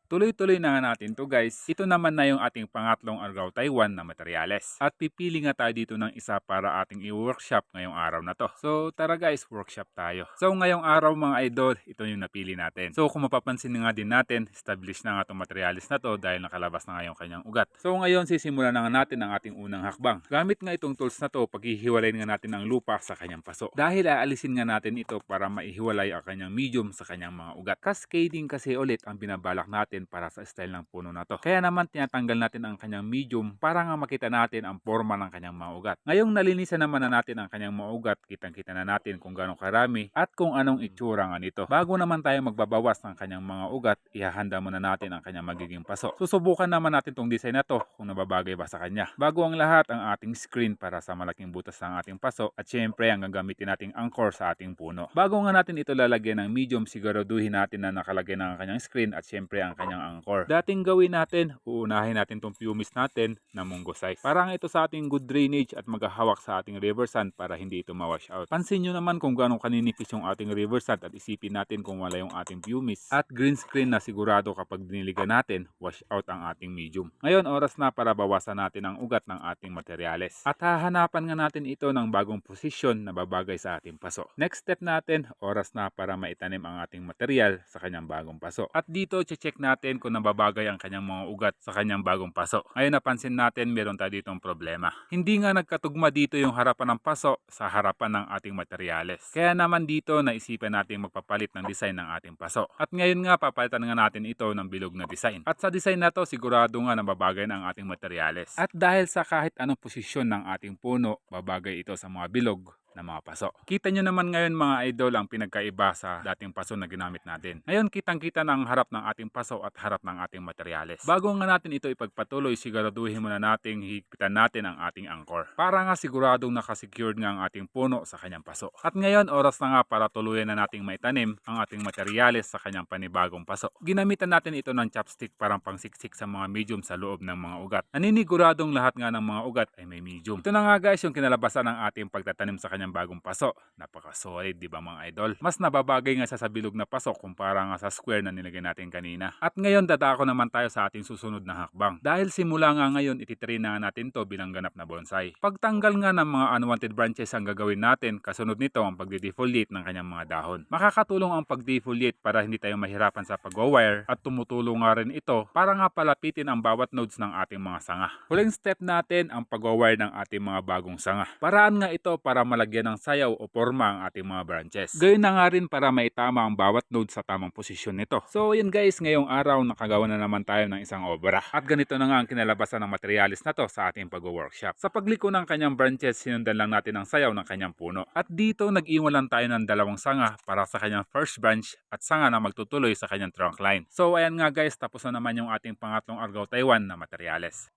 Tuloy-tuloy na nga natin to guys. Ito naman na yung ating pangatlong Argao Taiwan na materyales. At pipili nga tayo dito ng isa para ating i-workshop ngayong araw na to. So tara guys, workshop tayo. So ngayong araw mga idol, ito yung napili natin. So kung mapapansin nga din natin, established na nga itong materyales na to dahil nakalabas na nga yung kanyang ugat. So ngayon sisimulan na nga natin ang ating unang hakbang. Gamit nga itong tools na to, paghihiwalayin nga natin ang lupa sa kanyang paso. Dahil aalisin nga natin ito para maihiwalay ang kanyang medium sa kanyang mga ugat. Cascading kasi ulit ang binabalak natin para sa style ng puno na to. Kaya naman tinatanggal natin ang kanyang medium para nga makita natin ang forma ng kanyang mga ugat. Ngayong nalinisan naman na natin ang kanyang mga ugat, kitang-kita na natin kung gaano karami at kung anong itsura nga nito. Bago naman tayo magbabawas ng kanyang mga ugat, ihahanda muna natin ang kanyang magiging paso. Susubukan naman natin tong design na to kung nababagay ba sa kanya. Bago ang lahat, ang ating screen para sa malaking butas ng ating paso at syempre ang gagamitin nating anchor sa ating puno. Bago nga natin ito lalagyan ng medium, siguraduhin natin na nakalagay na ang kanyang screen at syempre ang kanyang anchor. Dating gawin natin, uunahin natin tong pumice natin na munggo size. Para ito sa ating good drainage at maghahawak sa ating river sand para hindi ito ma-wash out. Pansin nyo naman kung gaano kaninipis yung ating river sand at isipin natin kung wala yung ating pumice at green screen na sigurado kapag diniligan natin, wash out ang ating medium. Ngayon, oras na para bawasan natin ang ugat ng ating materyales. At hahanapan nga natin ito ng bagong posisyon na babagay sa ating paso. Next step natin, oras na para maitanim ang ating material sa kanyang bagong paso. At dito, check natin kung nababagay ang kanyang mga ugat sa kanyang bagong paso. Ngayon napansin natin meron tayo ditong problema. Hindi nga nagkatugma dito yung harapan ng paso sa harapan ng ating materyales. Kaya naman dito naisipan natin magpapalit ng design ng ating paso. At ngayon nga papalitan nga natin ito ng bilog na design. At sa design na to sigurado nga nababagay ng ating materyales. At dahil sa kahit anong posisyon ng ating puno, babagay ito sa mga bilog na mga paso. Kita nyo naman ngayon mga idol ang pinagkaiba sa dating paso na ginamit natin. Ngayon kitang-kita ng harap ng ating paso at harap ng ating materyales. Bago nga natin ito ipagpatuloy, siguraduhin muna nating higpitan natin ang ating anchor. Para nga siguradong nakasecured nga ang ating puno sa kanyang paso. At ngayon oras na nga para tuluyan na nating maitanim ang ating materyales sa kanyang panibagong paso. Ginamitan natin ito ng chopstick parang pangsiksik sa mga medium sa loob ng mga ugat. Naniniguradong lahat nga ng mga ugat ay may medium. Ito na nga guys yung kinalabasan ng ating pagtatanim sa kanyang bagong paso. Napaka-solid, di ba mga idol? Mas nababagay nga sa bilog na paso kumpara nga sa square na nilagay natin kanina. At ngayon dadako naman tayo sa ating susunod na hakbang. Dahil simula nga ngayon ititrain na natin to bilang ganap na bonsai. Pagtanggal nga ng mga unwanted branches ang gagawin natin, kasunod nito ang pagde-defoliate ng kanyang mga dahon. Makakatulong ang pag-defoliate para hindi tayo mahirapan sa pag-wire at tumutulong nga rin ito para nga palapitin ang bawat nodes ng ating mga sanga. Huling step natin ang pag-wire ng ating mga bagong sanga. Paraan nga ito para malagyan ng sayaw o forma ang ating mga branches. Gayun na nga rin para maitama ang bawat node sa tamang posisyon nito. So yun guys, ngayong araw nakagawa na naman tayo ng isang obra. At ganito na nga ang kinalabasan ng materialis na to sa ating pag-workshop. Sa pagliko ng kanyang branches, sinundan lang natin ang sayaw ng kanyang puno. At dito nag-iwan lang tayo ng dalawang sanga para sa kanyang first branch at sanga na magtutuloy sa kanyang trunk line. So ayan nga guys, tapos na naman yung ating pangatlong Argao Taiwan na materialis.